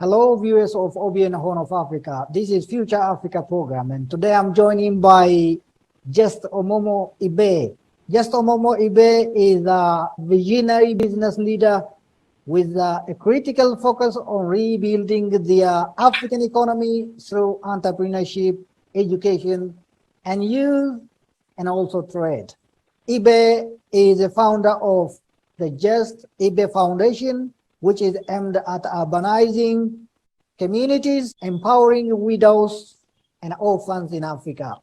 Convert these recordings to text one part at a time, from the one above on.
Hello, viewers of OBN Horn of Africa. This is Future Africa program, and today I'm joined by Just Omomo Ibe. Just Omomo Ibe is a visionary business leader with a critical focus on rebuilding the African economy through entrepreneurship, education, and youth, and also trade. Ibe is a founder of the Just Ibe Foundation, which is aimed at urbanizing communities, empowering widows and orphans in Africa.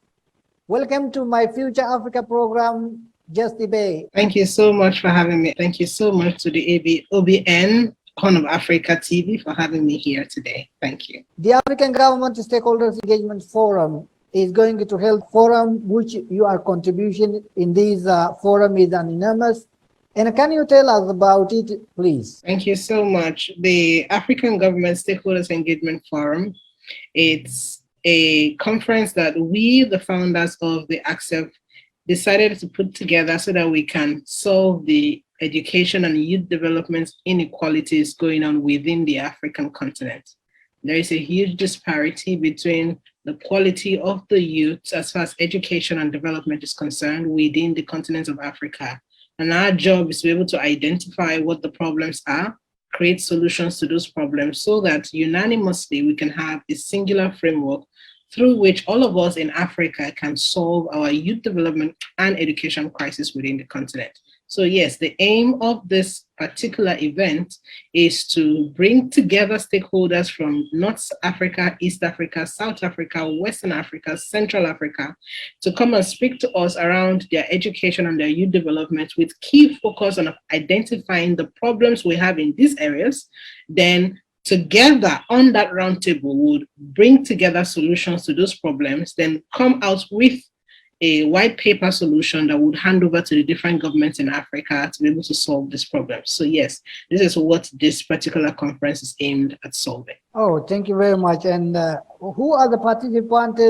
Welcome to my Future Africa program, Just Ibe. Thank you so much for having me. Thank you so much to the OBN Horn of Africa TV for having me here today. Thank you. The African Government Stakeholders Engagement Forum is going to help forum, which your contribution in this forum is enormous. And can you tell us about it, please? Thank you so much. The African Government Stakeholders Engagement Forum, it's a conference that we, the founders of the ACCEF, decided to put together so that we can solve the education and youth development inequalities going on within the African continent. There is a huge disparity between the quality of the youth as far as education and development is concerned within the continent of Africa. And our job is to be able to identify what the problems are, create solutions to those problems so that unanimously we can have a singular framework through which all of us in Africa can solve our youth development and education crisis within the continent. So yes, the aim of this particular event is to bring together stakeholders from North Africa, East Africa, South Africa, Western Africa, Central Africa, to come and speak to us around their education and their youth development with key focus on identifying the problems we have in these areas. Then together on that roundtable would bring together solutions to those problems, then come out with a white paper solution that would hand over to the different governments in Africa to be able to solve this problem. So yes, this is what this particular conference is aimed at solving. Oh, thank you very much. And who are the participants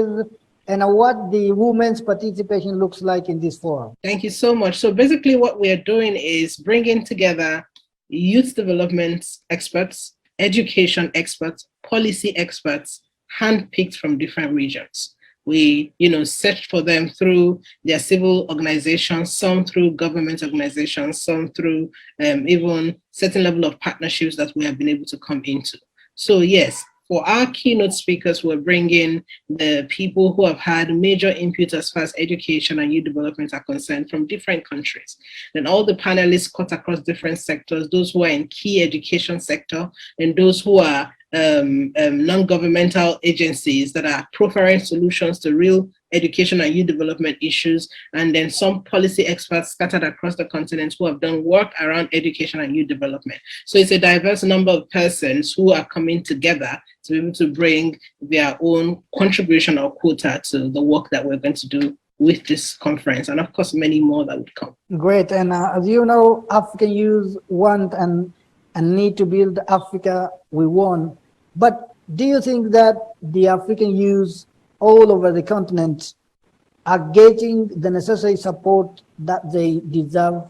and what the women's participation looks like in this forum? Thank you so much. So basically what we are doing is bringing together youth development experts, education experts, policy experts, handpicked from different regions. We, searched for them through their civil organizations, some through government organizations, some through even certain level of partnerships that we have been able to come into. So yes, for our keynote speakers, we're bringing the people who have had major input as far as education and youth development are concerned from different countries. Then all the panelists cut across different sectors, those who are in key education sector and those who are non-governmental agencies that are proffering solutions to real education and youth development issues, and then some policy experts scattered across the continent who have done work around education and youth development. So it's a diverse number of persons who are coming together to be able to bring their own contribution or quota to the work that we're going to do with this conference, and of course many more that would come. Great. And as you know, African youth want and need to build Africa we want. But do you think that the African youth all over the continent are getting the necessary support that they deserve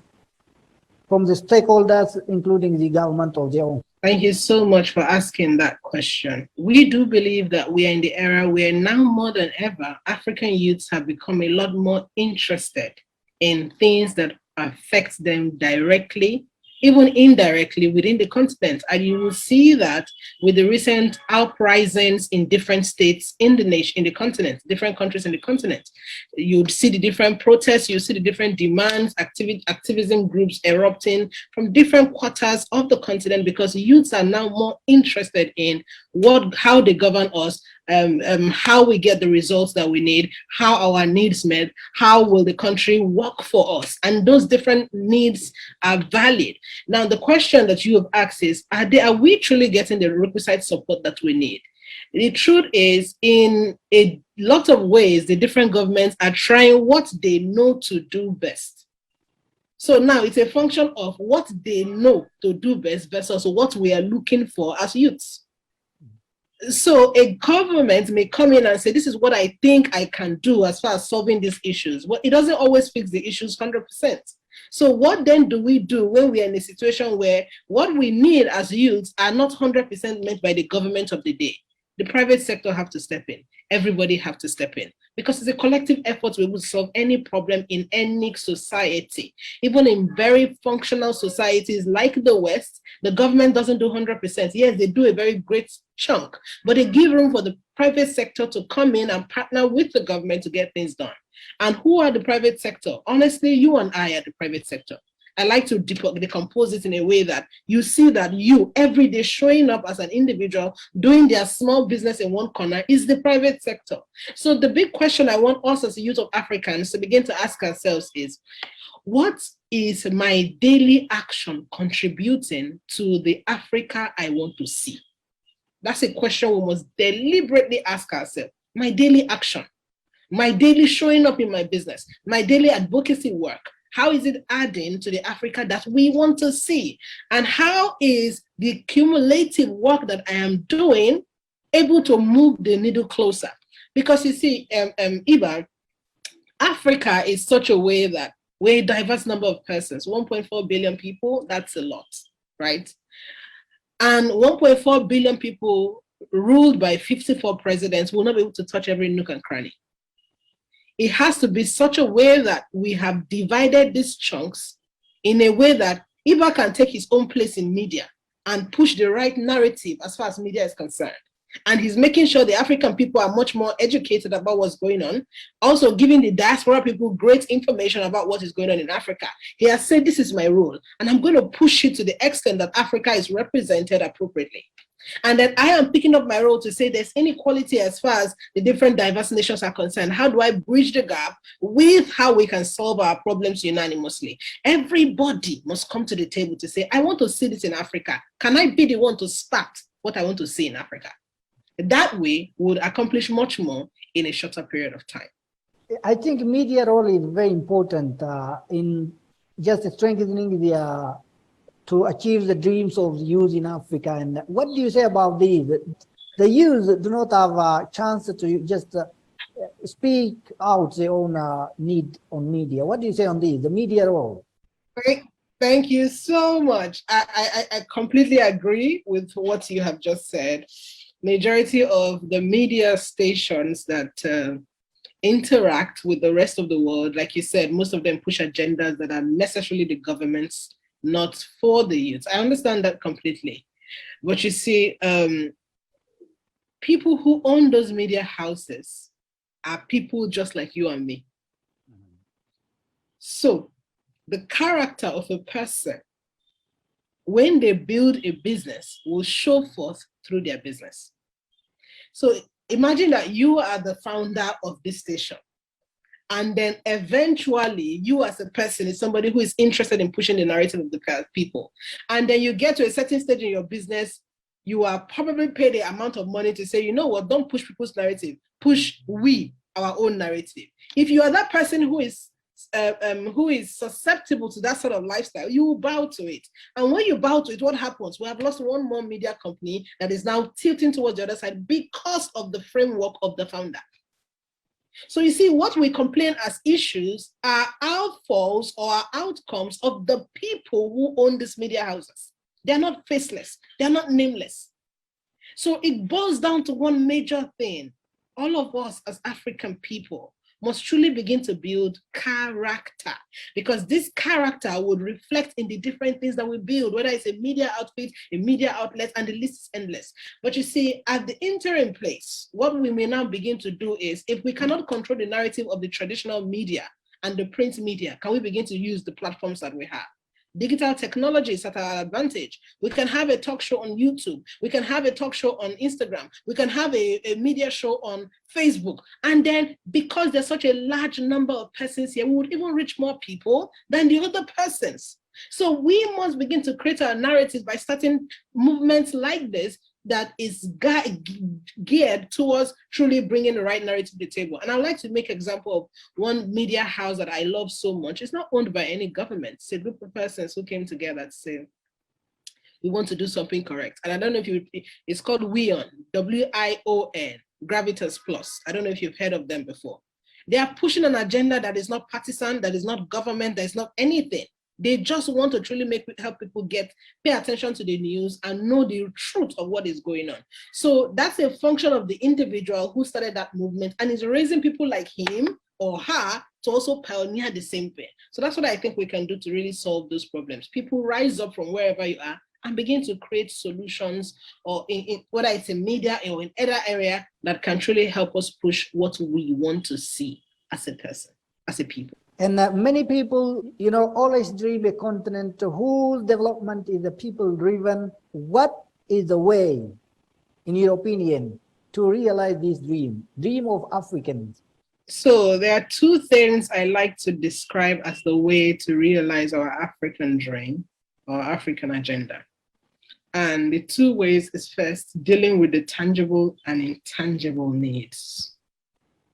from the stakeholders, including the government of their own? Thank you so much for asking that question. We do believe that we are in the era where now more than ever, African youths have become a lot more interested in things that affect them directly, even indirectly within the continent. And you will see that with the recent uprisings in different states in the nation, in the continent, different countries in the continent. You'd see the different protests, you see the different demands, activism groups erupting from different quarters of the continent because youths are now more interested in how they govern us, how we get the results that we need, how our needs met, how will the country work for us, and those different needs are valid. Now the question that you have asked is, are we truly getting the requisite support that we need? The truth is, in a lot of ways, the different governments are trying what they know to do best. So now it's a function of what they know to do best versus what we are looking for as youths. So a government may come in and say, this is what I think I can do as far as solving these issues. Well, it doesn't always fix the issues 100%. So what then do we do when we are in a situation where what we need as youths are not 100% met by the government of the day? The private sector have to step in. Everybody have to step in, because it's a collective effort to be able to solve any problem in any society. Even in very functional societies like the West, the government doesn't do 100%. Yes, they do a very great chunk, but they give room for the private sector to come in and partner with the government to get things done. And who are the private sector? Honestly, you and I are the private sector. I like to decompose it in a way that you see that you every day showing up as an individual doing their small business in one corner is the private sector. So the big question I want us as a youth of Africans to begin to ask ourselves is, what is my daily action contributing to the Africa I want to see? That's a question we must deliberately ask ourselves. My daily action, my daily showing up in my business, my daily advocacy work, how is it adding to the Africa that we want to see? And how is the cumulative work that I am doing able to move the needle closer? Because you see, Iba, Africa is such a way that we're a diverse number of persons, 1.4 billion people, that's a lot, right? And 1.4 billion people ruled by 54 presidents will not be able to touch every nook and cranny. It has to be such a way that we have divided these chunks in a way that Iba can take his own place in media and push the right narrative as far as media is concerned. And he's making sure the African people are much more educated about what's going on, also giving the diaspora people great information about what is going on in Africa. He has said, this is my role, and I'm going to push it to the extent that Africa is represented appropriately. And then I am picking up my role to say there's inequality as far as the different diverse nations are concerned. How do I bridge the gap with how we can solve our problems unanimously? Everybody must come to the table to say, I want to see this in Africa. Can I be the one to start what I want to see in Africa? That way would accomplish much more in a shorter period of time. I think media role is very important in just strengthening the to achieve the dreams of youth in Africa. And what do you say about these? The youth do not have a chance to just speak out their own need on media. What do you say on this, the media role? Thank you so much. I completely agree with what you have just said. Majority of the media stations that interact with the rest of the world, like you said, most of them push agendas that are necessarily the government's, not for the youth. I understand that completely. But you see, people who own those media houses are people just like you and me. So the character of a person, when they build a business, will show forth through their business. So imagine that you are the founder of this station. And then eventually you as a person is somebody who is interested in pushing the narrative of the people. And then you get to a certain stage in your business, you are probably paid the amount of money to say, you know what, don't push people's narrative, push our own narrative. If you are that person who is susceptible to that sort of lifestyle, you will bow to it. And when you bow to it, what happens? We have lost one more media company that is now tilting towards the other side because of the framework of the founder. So you see, what we complain as issues are outfalls or outcomes of the people who own these media houses. They're not faceless. They're not nameless. So it boils down to one major thing. All of us as African people must truly begin to build character, because this character would reflect in the different things that we build, whether it's a media outfit, a media outlet, and the list is endless. But you see, at the interim place, what we may now begin to do is, if we cannot control the narrative of the traditional media and the print media, can we begin to use the platforms that we have? Digital technology is at our advantage. We can have a talk show on YouTube. We can have a talk show on Instagram. We can have a media show on Facebook. And then because there's such a large number of persons here, we would even reach more people than the other persons. So we must begin to create our narratives by starting movements like this that is geared towards truly bringing the right narrative to the table. And I'd like to make an example of one media house that I love so much. It's not owned by any government. It's a group of persons who came together to say, we want to do something correct. And I don't know if it's called WION, W-I-O-N, Gravitas Plus. I don't know if you've heard of them before. They are pushing an agenda that is not partisan, that is not government, that is not anything. They just want to truly help people pay attention to the news and know the truth of what is going on. So that's a function of the individual who started that movement and is raising people like him or her to also pioneer the same thing. So that's what I think we can do to really solve those problems. People rise up from wherever you are and begin to create solutions, or in whether it's in media or in other area, that can truly help us push what we want to see as a person, as a people. And many people, always dream a continent whose development is the people-driven. What is the way, in your opinion, to realize this dream of Africans? So there are two things I like to describe as the way to realize our African dream or African agenda. And the two ways is first dealing with the tangible and intangible needs.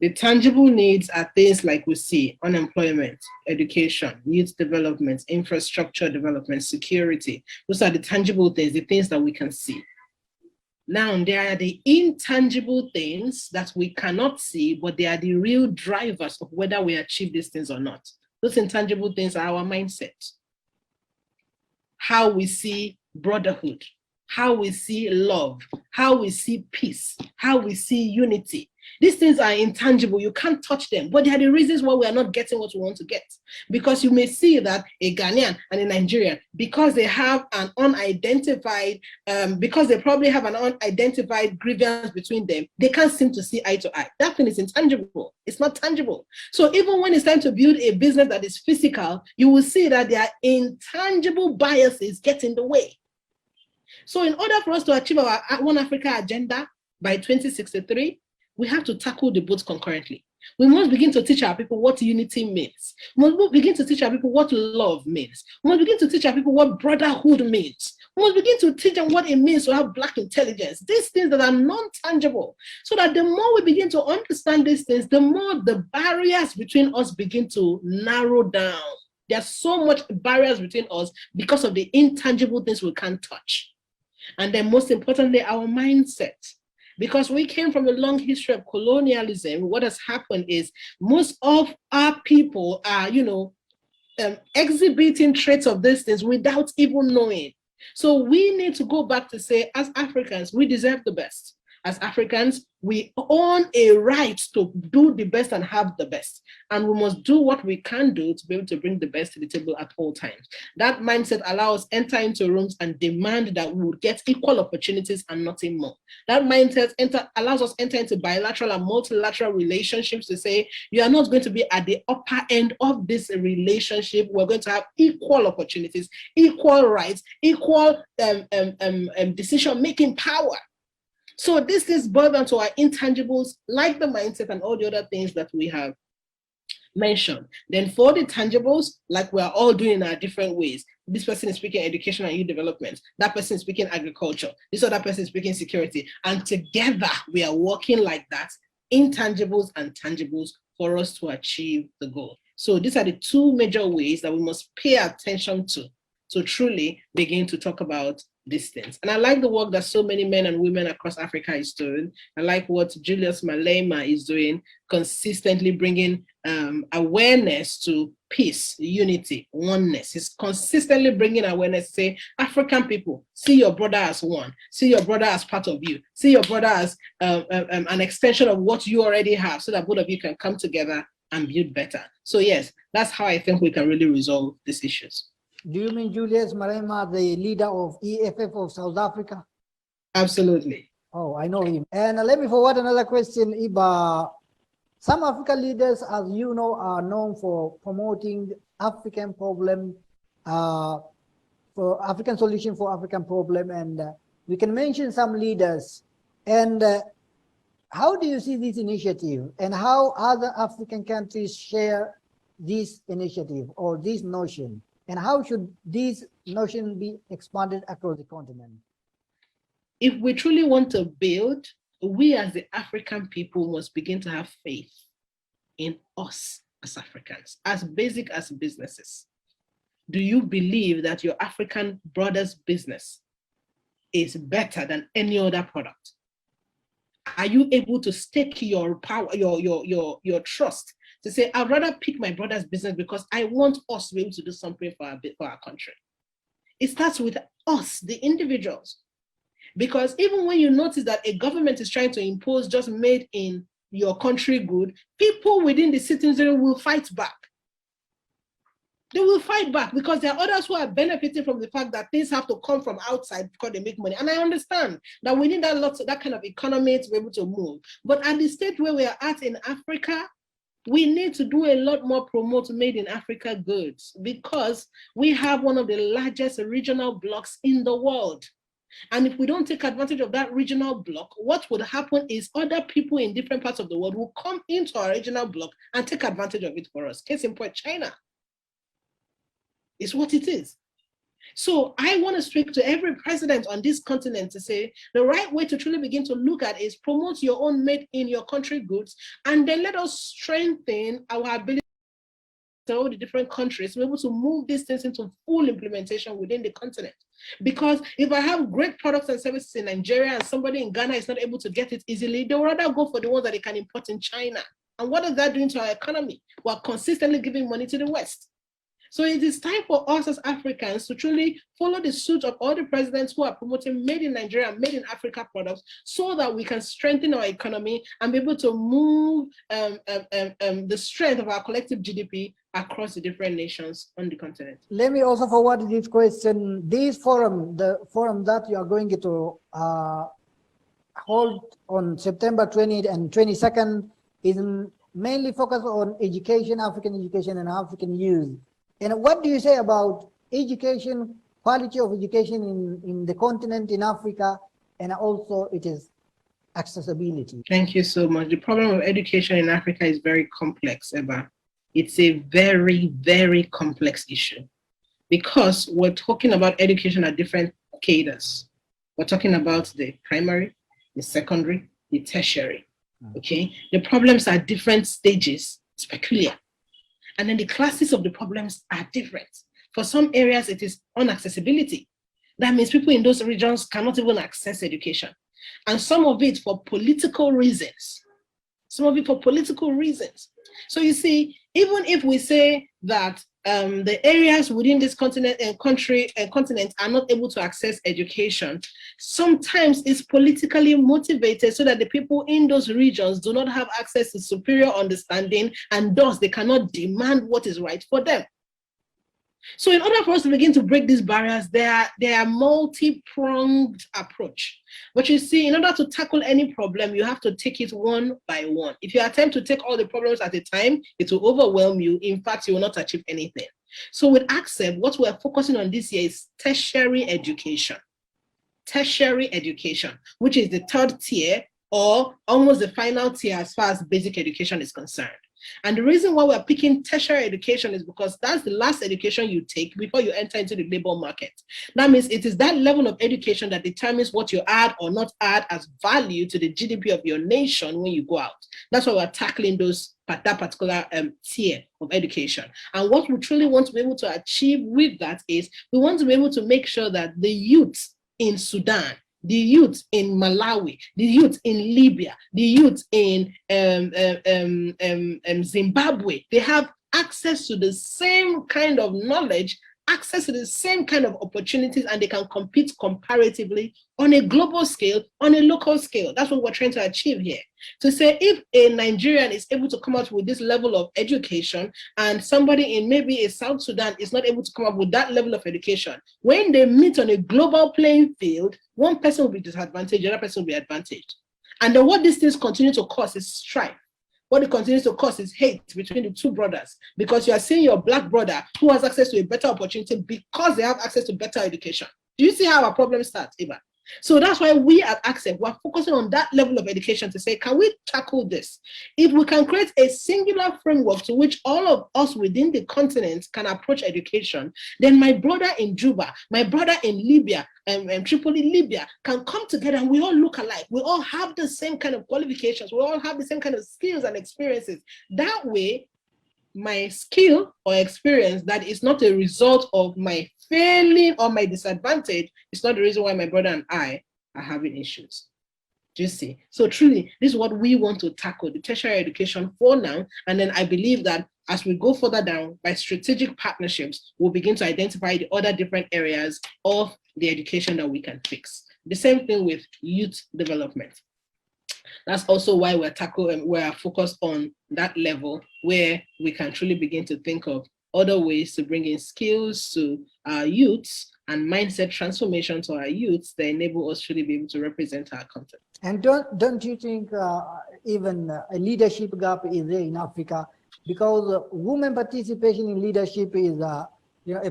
The tangible needs are things like we see: unemployment, education, youth development, infrastructure development, security. Those are the tangible things, the things that we can see. Now, there are the intangible things that we cannot see, but they are the real drivers of whether we achieve these things or not. Those intangible things are our mindset, how we see brotherhood, how we see love, how we see peace, how we see unity. These things are intangible. You can't touch them, but they are the reasons why we are not getting what we want to get. Because you may see that a Ghanaian and a Nigerian, because they have an unidentified, because they probably have an unidentified grievance between them, they can't seem to see eye to eye. That thing is intangible. It's not tangible. So even when it's time to build a business that is physical, you will see that there are intangible biases get in the way. So in order for us to achieve our One Africa agenda by 2063, we have to tackle the both concurrently. We must begin to teach our people what unity means. We must begin to teach our people what love means. We must begin to teach our people what brotherhood means. We must begin to teach them what it means to have Black intelligence. These things that are non-tangible. So that the more we begin to understand these things, the more the barriers between us begin to narrow down. There's so much barriers between us because of the intangible things we can't touch. And then most importantly, our mindset. Because we came from a long history of colonialism, what has happened is most of our people are, exhibiting traits of these things without even knowing. So we need to go back to say, as Africans, we deserve the best. As Africans, we own a right to do the best and have the best. And we must do what we can do to be able to bring the best to the table at all times. That mindset allows us enter into rooms and demand that we would get equal opportunities and nothing more. That mindset allows us enter into bilateral and multilateral relationships to say, you are not going to be at the upper end of this relationship. We're going to have equal opportunities, equal rights, equal decision-making power. So this is boiled down to our intangibles, like the mindset and all the other things that we have mentioned. Then for the tangibles, like we're all doing in our different ways. This person is speaking education and youth development. That person is speaking agriculture. This other person is speaking security. And together we are working like that, intangibles and tangibles, for us to achieve the goal. So these are the two major ways that we must pay attention to truly begin to talk about these things. And I like the work that so many men and women across Africa is doing. I like what Julius Malema is doing, consistently bringing awareness to peace, unity, oneness. He's consistently bringing awareness to say, African people, see your brother as one. See your brother as part of you. See your brother as an extension of what you already have, so that both of you can come together and build better. So yes, that's how I think we can really resolve these issues. Do you mean Julius Malema, the leader of EFF of South Africa? Absolutely. Oh, I know him. And let me forward another question, Iba. Some African leaders, as you know, are known for promoting African problem, for African solution for African problem. And we can mention some leaders. And how do you see this initiative, and how other African countries share this initiative or this notion? And how should this notion be expanded across the continent? If we truly want to build, we as the African people must begin to have faith in us as Africans, as basic as businesses. Do you believe that your African brother's business is better than any other product? Are you able to stake your power, your trust to say, I'd rather pick my brother's business because I want us to be able to do something for our country. It starts with us, the individuals. Because even when you notice that a government is trying to impose just made in your country good, people within the citizenry will fight back. They will fight back because there are others who are benefiting from the fact that things have to come from outside because they make money. And I understand that we need that kind of economy to be able to move. But at the stage where we are at in Africa, we need to do a lot more promote made in Africa goods because we have one of the largest regional blocks in the world. And if we don't take advantage of that regional block, what would happen is other people in different parts of the world will come into our regional block and take advantage of it for us. Case in point, China. It's what it is. So I want to speak to every president on this continent to say the right way to truly begin to look at is promote your own made in your country goods, and then let us strengthen our ability to all the different countries to be able to move these things into full implementation within the continent. Because if I have great products and services in Nigeria and somebody in Ghana is not able to get it easily, they would rather go for the ones that they can import in China. And what is that doing to our economy? We're consistently giving money to the West. So it is time for us as Africans to truly follow the suit of all the presidents who are promoting made in Nigeria, made in Africa products, so that we can strengthen our economy and be able to move the strength of our collective GDP across the different nations on the continent. Let me also forward this question. This forum, the forum that you are going to hold on September 20th and 22nd, is mainly focused on education, African education and African youth. And what do you say about education, quality of education in the continent, in Africa, and also it is accessibility? Thank you so much. The problem of education in Africa is very complex, Eba. It's a very, very complex issue because we're talking about education at different cadres. We're talking about the primary, the secondary, the tertiary, okay? The problems are different stages, it's peculiar. And then the classes of the problems are different. For some areas, it is unaccessibility. That means people in those regions cannot even access education. And some of it for political reasons. Some of it for political reasons. So you see, even if we say that the areas within this continent and continent are not able to access education, sometimes it's politically motivated so that the people in those regions do not have access to superior understanding, and thus they cannot demand what is right for them. So in order for us to begin to break these barriers, there are multi-pronged approach. But you see, in order to tackle any problem, you have to take it one by one. If you attempt to take all the problems at a time, it will overwhelm you. In fact, you will not achieve anything. So with ACCEP, what we're focusing on this year is tertiary education. Tertiary education, which is the third tier or almost the final tier as far as basic education is concerned. And the reason why we're picking tertiary education is because that's the last education you take before you enter into the labor market. That means it is that level of education that determines what you add or not add as value to the GDP of your nation when you go out. That's why we're tackling that particular tier of education. And what we truly want to be able to achieve with that is we want to be able to make sure that the youth in Sudan, the youth in Malawi, the youth in Libya, the youth in Zimbabwe, they have access to the same kind of knowledge, access to the same kind of opportunities, and they can compete comparatively on a global scale, on a local scale. That's what we're trying to achieve here. To say if a Nigerian is able to come out with this level of education and somebody in maybe a South Sudan is not able to come up with that level of education, when they meet on a global playing field, one person will be disadvantaged, the other person will be advantaged. And then what these things continue to cause is strife. What it continues to cause is hate between the two brothers, because you are seeing your black brother who has access to a better opportunity because they have access to better education. Do you see how our problem starts, Eva? So that's why we at ACCEP, we're focusing on that level of education to say, can we tackle this? If we can create a singular framework to which all of us within the continent can approach education, then my brother in Juba, my brother in Libya, Tripoli, Libya, can come together and we all look alike. We all have the same kind of qualifications. We all have the same kind of skills and experiences. That way, my skill or experience that is not a result of my failing or my disadvantage, it's not the reason why my brother and I are having issues. Do you see? So truly, this is what we want to tackle, the tertiary education for now. And then I believe that as we go further down, by strategic partnerships, we'll begin to identify the other different areas of the education that we can fix. The same thing with youth development. That's also why we're focused on that level where we can truly begin to think of other ways to bring in skills to our youths and mindset transformation to our youths that enable us to really be able to represent our content. And don't you think even a leadership gap is there in Africa? Because women participation in leadership is a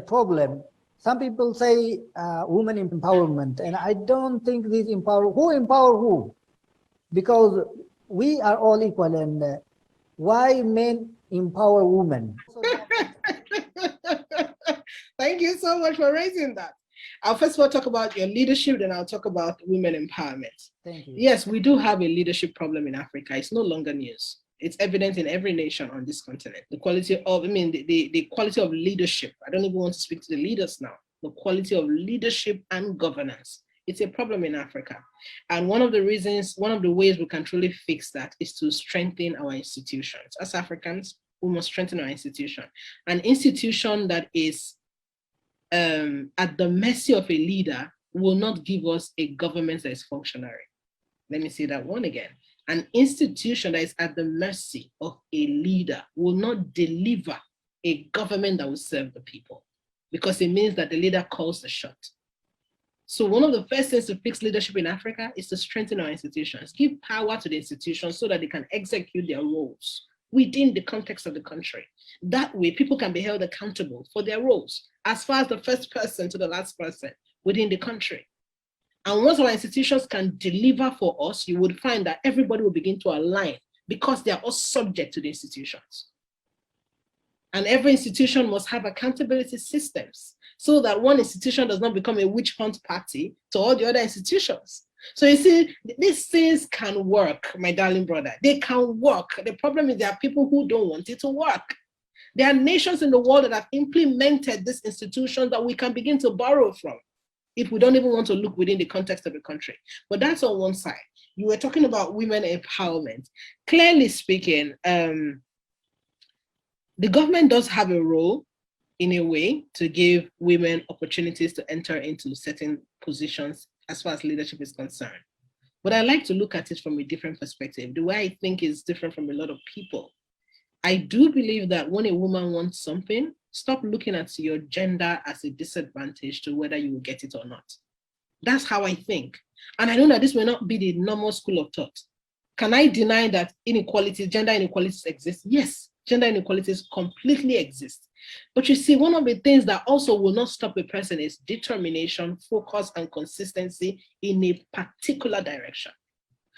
problem. Some people say women empowerment, and I don't think this empower who? Because we are all equal, and why men empower women? Thank you so much for raising that. I'll first of all talk about your leadership, then I'll talk about women empowerment. Thank you. Yes, we do have a leadership problem in Africa. It's no longer news. It's evident in every nation on this continent. The quality of, the quality of leadership. I don't even want to speak to the leaders now. The quality of leadership and governance. It's a problem in Africa. And one of the ways we can truly fix that is to strengthen our institutions. As Africans, we must strengthen our institution. An institution that is at the mercy of a leader will not give us a government that is functionary. Let me say that one again. An institution that is at the mercy of a leader will not deliver a government that will serve the people, because it means that the leader calls the shot. So one of the first things to fix leadership in Africa is to strengthen our institutions, give power to the institutions so that they can execute their roles within the context of the country. That way, people can be held accountable for their roles, as far as the first person to the last person within the country. And once our institutions can deliver for us, you would find that everybody will begin to align because they are all subject to the institutions. And every institution must have accountability systems so that one institution does not become a witch hunt party to all the other institutions. So you see, these things can work, my darling brother. They can work. The problem is there are people who don't want it to work. There are nations in the world that have implemented this institution that we can begin to borrow from if we don't even want to look within the context of the country. But that's on one side. You were talking about women empowerment. Clearly speaking, the government does have a role in a way to give women opportunities to enter into certain positions as far as leadership is concerned. But I like to look at it from a different perspective. The way I think is different from a lot of people. I do believe that when a woman wants something, stop looking at your gender as a disadvantage to whether you will get it or not. That's how I think. And I know that this may not be the normal school of thought. Can I deny that inequalities, gender inequalities exist? Yes, gender inequalities completely exist. But you see, one of the things that also will not stop a person is determination, focus, and consistency in a particular direction.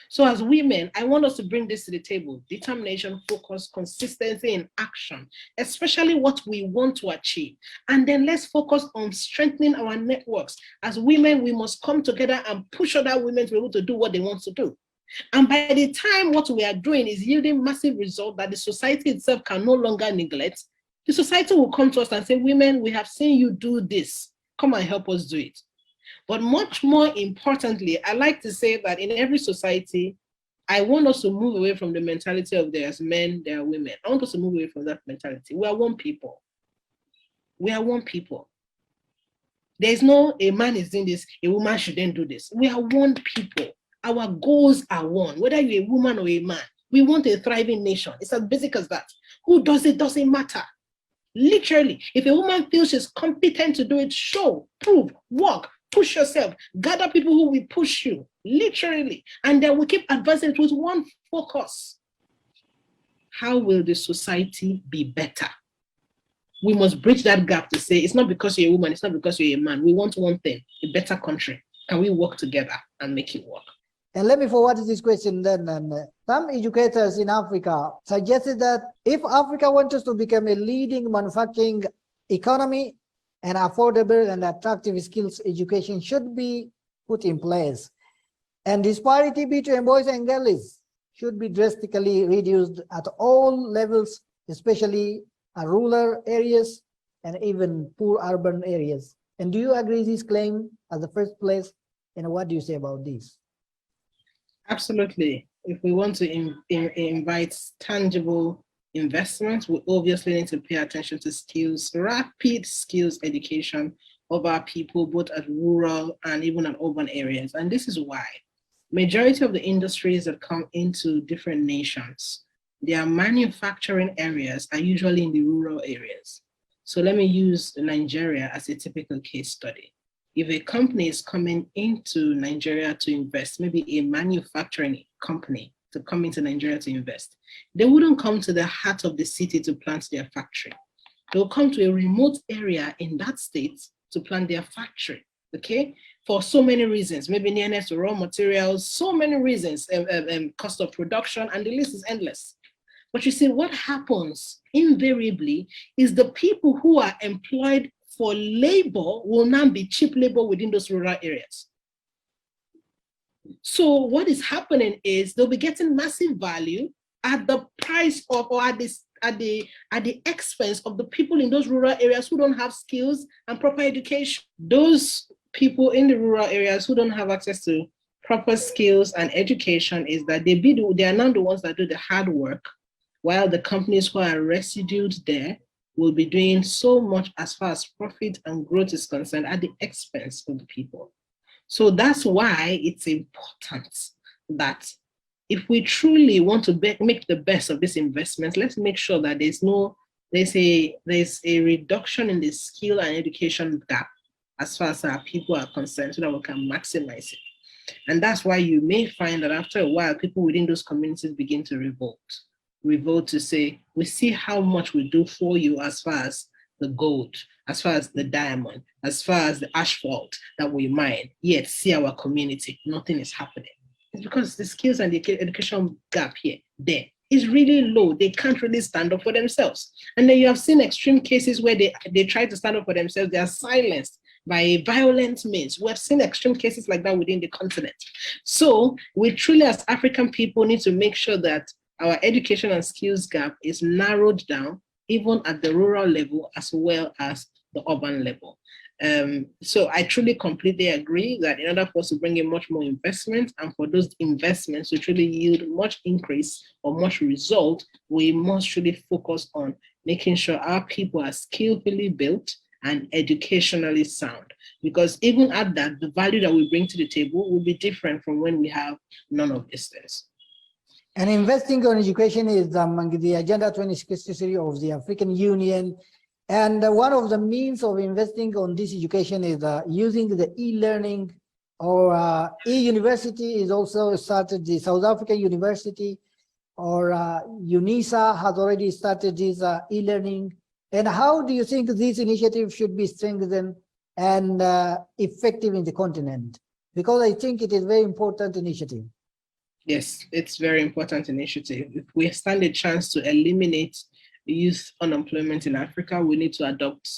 So as women, I want us to bring this to the table: determination, focus, consistency in action, especially what we want to achieve. And then let's focus on strengthening our networks. As women, we must come together and push other women to be able to do what they want to do. And by the time what we are doing is yielding massive results that the society itself can no longer neglect, the society will come to us and say, women, we have seen you do this. Come and help us do it. But much more importantly, I like to say that in every society, I want us to move away from the mentality of there's men, there are women. I want us to move away from that mentality. We are one people. We are one people. There's no a man is doing this, a woman shouldn't do this. We are one people. Our goals are one, whether you're a woman or a man. We want a thriving nation. It's as basic as that. Who does it doesn't matter. Literally, if a woman feels she's competent to do it, show, prove, work, push yourself, gather people who will push you, literally. And then we keep advancing with one focus. How will the society be better? We must bridge that gap to say, it's not because you're a woman, it's not because you're a man. We want one thing, a better country. Can we work together and make it work? And let me forward this question then. And some educators in Africa suggested that if Africa wants to become a leading manufacturing economy, an affordable and attractive skills education should be put in place. And disparity between boys and girls should be drastically reduced at all levels, especially rural areas and even poor urban areas. And do you agree with this claim as the first place? And what do you say about this? Absolutely. If we want to invite tangible investments, we obviously need to pay attention to skills, rapid skills education of our people, both at rural and even at urban areas. And this is why majority of the industries that come into different nations, their manufacturing areas are usually in the rural areas. So let me use Nigeria as a typical case study. If a company is coming into Nigeria to invest, maybe a manufacturing company to come into Nigeria to invest, they wouldn't come to the heart of the city to plant their factory. They'll come to a remote area in that state to plant their factory, okay? For so many reasons, maybe nearness to raw materials, so many reasons, cost of production, and the list is endless. But you see, what happens invariably is the people who are employed for labor will now be cheap labor within those rural areas. So what is happening is they'll be getting massive value at the price of, or at the expense of the people in those rural areas who don't have skills and proper education. Those people in the rural areas who don't have access to proper skills and education is that they are now the ones that do the hard work, while the companies who are residued there will be doing so much as far as profit and growth is concerned at the expense of the people. So that's why it's important that if we truly want to make the best of this investment, let's make sure that there's a reduction in the skill and education gap as far as our people are concerned, so that we can maximize it. And that's why you may find that after a while, people within those communities begin to revolt to say, we see how much we do for you as far as the gold, as far as the diamond, as far as the asphalt that we mine, yet see our community, nothing is happening. It's because the skills and the education gap there is really low. They can't really stand up for themselves. And then you have seen extreme cases where they try to stand up for themselves, they are silenced by violent means. We have seen extreme cases like that within the continent. So we truly, as African people, need to make sure that our education and skills gap is narrowed down, even at the rural level as well as the urban level. So I truly completely agree that in order for us to bring in much more investment and for those investments to truly yield much increase or much result, we must really focus on making sure our people are skillfully built and educationally sound. Because even at that, the value that we bring to the table will be different from when we have none of these things. And investing on education is among the Agenda 2063 of the African Union. And one of the means of investing on this education is using the e-learning, or e-university is also started. The South African University or UNISA has already started this e-learning. And how do you think this initiative should be strengthened and effective in the continent? Because I think it is a very important initiative. Yes, it's a very important initiative. If we stand a chance to eliminate youth unemployment in Africa, we need to adopt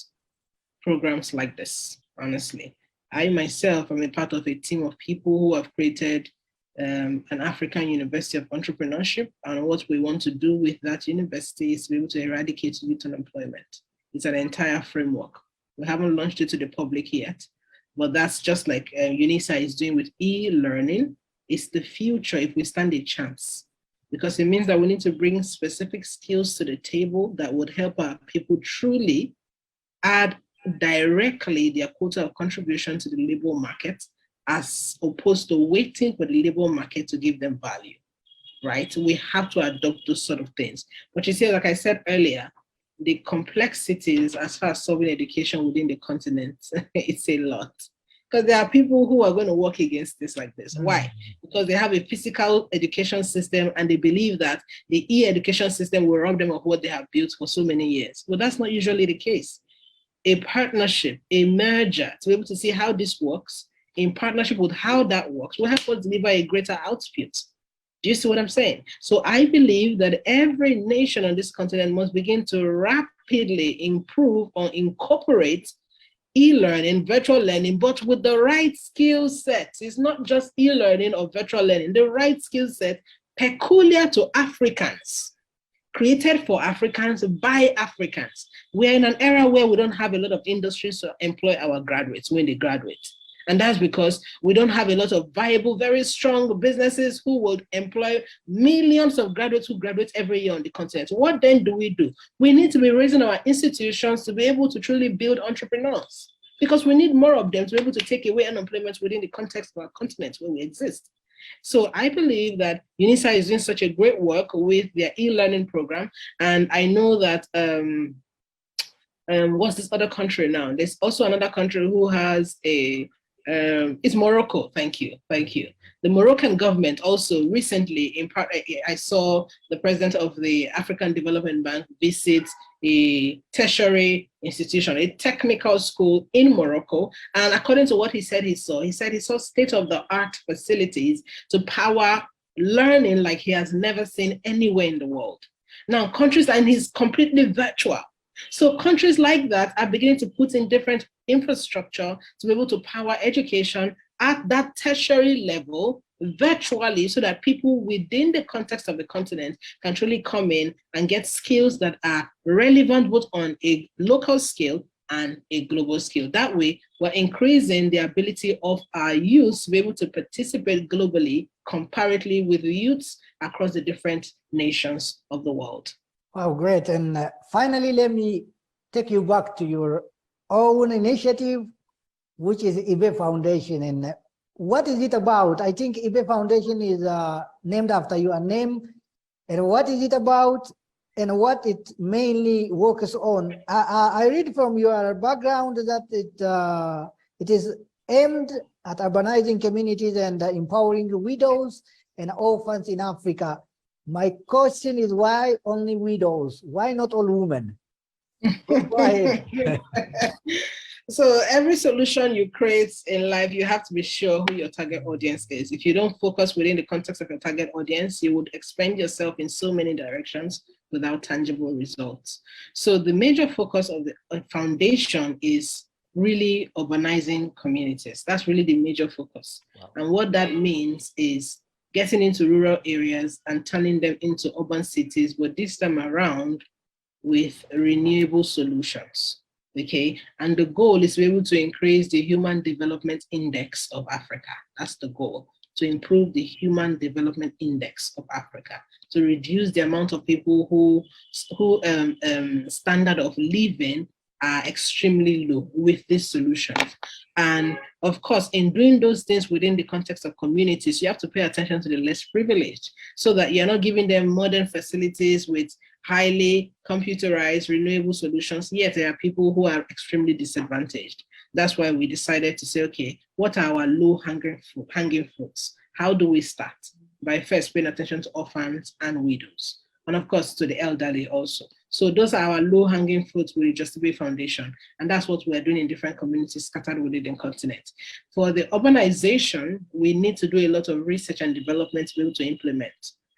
programs like this, honestly. I myself am a part of a team of people who have created an African University of Entrepreneurship, and what we want to do with that university is to be able to eradicate youth unemployment. It's an entire framework. We haven't launched it to the public yet, but that's just like UNISA is doing with e-learning. It's the future if we stand a chance, because it means that we need to bring specific skills to the table that would help our people truly add directly their quota of contribution to the labor market, as opposed to waiting for the labor market to give them value, right? We have to adopt those sort of things. But you see, like I said earlier, the complexities as far as solving education within the continent, it's a lot. Because there are people who are going to work against this like this. Why? Because they have a physical education system and they believe that the e-education system will rob them of what they have built for so many years. But that's not usually the case. A partnership, a merger, to be able to see how this works, in partnership with how that works, will help us deliver a greater output. Do you see what I'm saying? So I believe that every nation on this continent must begin to rapidly improve or incorporate e-learning, virtual learning, but with the right skill set. It's not just e-learning or virtual learning, the right skill set peculiar to Africans, created for Africans by Africans. We're in an era where we don't have a lot of industries to employ our graduates when they graduate. And that's because we don't have a lot of viable, very strong businesses who will employ millions of graduates who graduate every year on the continent. What then do? We need to be raising our institutions to be able to truly build entrepreneurs, because we need more of them to be able to take away unemployment within the context of our continent where we exist. So I believe that UNISA is doing such a great work with their e-learning program. And I know that what's this other country now? There's also another country who has it's Morocco. Thank you. The Moroccan government also recently, in part, I saw the president of the African Development Bank visit a tertiary institution, a technical school in Morocco. And according to what he said he saw state-of-the-art facilities to power learning like he has never seen anywhere in the world. Now, countries, and he's completely virtual. So countries like that are beginning to put in different infrastructure to be able to power education at that tertiary level virtually, so that people within the context of the continent can truly come in and get skills that are relevant both on a local scale and a global scale. That way, we're increasing the ability of our youth to be able to participate globally comparatively with youths across the different nations of the world. Wow, great. And finally, let me take you back to your own initiative, which is IBE Foundation. And what is it about? I think IBE Foundation is named after your name. And what is it about and what it mainly works on? I read from your background that it is aimed at urbanizing communities and empowering widows and orphans in Africa. My question is, why only widows? Why not all women? So every solution you create in life, you have to be sure who your target audience is. If you don't focus within the context of your target audience, you would expend yourself in so many directions without tangible results. So the major focus of the foundation is really urbanizing communities. That's really the major focus. Wow. And what that means is getting into rural areas and turning them into urban cities, but this time around with renewable solutions, okay? And the goal is to be able to increase the Human Development Index of Africa. That's the goal, to improve the Human Development Index of Africa, to reduce the amount of people who standard of living are extremely low with these solutions. And of course, in doing those things within the context of communities, you have to pay attention to the less privileged, so that you're not giving them modern facilities with highly computerized renewable solutions, yet there are people who are extremely disadvantaged. That's why we decided to say, okay, what are our low-hanging fruits? How do we start? By first paying attention to orphans and widows, and of course to the elderly also. So those are our low-hanging fruits with the Just IBE Foundation, and that's what we're doing in different communities scattered within the continent. For the urbanization, we need to do a lot of research and development to be able to implement.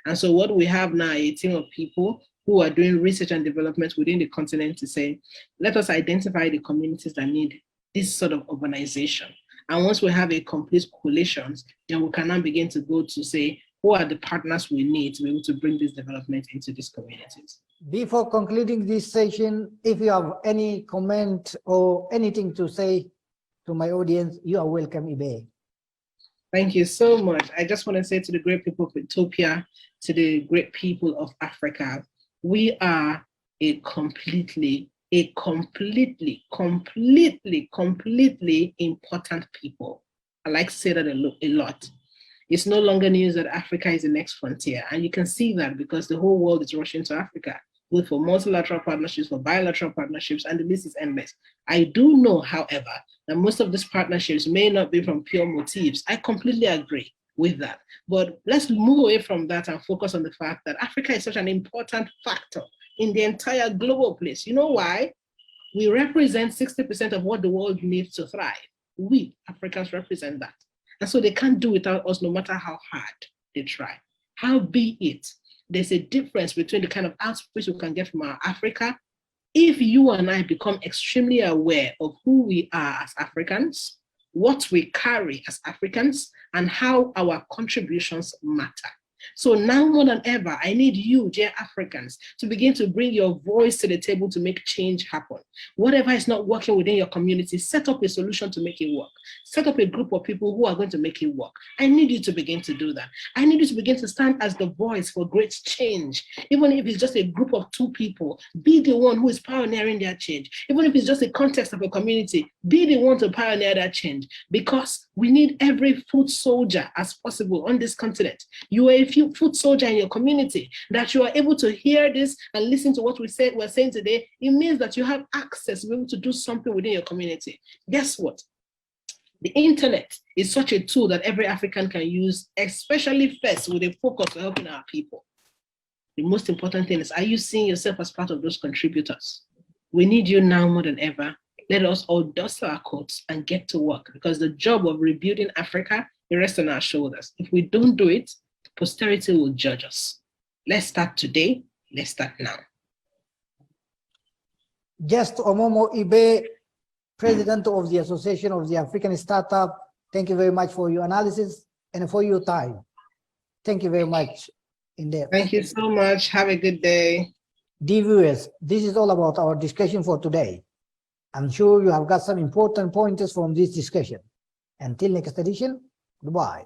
And so what we have now, a team of people who are doing research and development within the continent to say, let us identify the communities that need this sort of urbanization. And once we have a complete coalition, then we can now begin to go to say, who are the partners we need to be able to bring this development into these communities. Before concluding this session, if you have any comment or anything to say to my audience, you are welcome, IBE. Thank you so much. I just want to say to the great people of Ethiopia, to the great people of Africa, we are a completely important people. I like to say that a lot. It's no longer news that Africa is the next frontier. And you can see that because the whole world is rushing to Africa, both for multilateral partnerships, for bilateral partnerships, and the list is endless. I do know, however, that most of these partnerships may not be from pure motives. I completely agree with that. But let's move away from that and focus on the fact that Africa is such an important factor in the entire global place. You know why? We represent 60% of what the world needs to thrive. We Africans represent that. And so they can't do without us no matter how hard they try. Howbeit, there's a difference between the kind of outputs we can get from our Africa if you and I become extremely aware of who we are as Africans, what we carry as Africans, and how our contributions matter. So now more than ever, I need you, dear Africans, to begin to bring your voice to the table to make change happen. Whatever is not working within your community, set up a solution to make it work. Set up a group of people who are going to make it work. I need you to begin to do that. I need you to begin to stand as the voice for great change. Even if it's just a group of 2 people, be the one who is pioneering their change. Even if it's just a context of a community, be the one to pioneer that change, because we need every foot soldier as possible on this continent. You are a foot soldier in your community, that you are able to hear this and listen to what we're saying today. It means that you have access to be able to do something within your community. Guess what? The internet is such a tool that every African can use, especially first with a focus on helping our people. The most important thing is, are you seeing yourself as part of those contributors? We need you now more than ever. Let us all dust our coats and get to work, because the job of rebuilding Africa, it rests on our shoulders. If we don't do it, posterity will judge us. Let's start today. Let's start now. Just Omomo Ibe, President of the Association of the African Startup, thank you very much for your analysis and for your time. Thank you very much indeed. Thank you so much. Have a good day. Dear viewers, this is all about our discussion for today. I'm sure you have got some important pointers from this discussion. Until next edition, goodbye.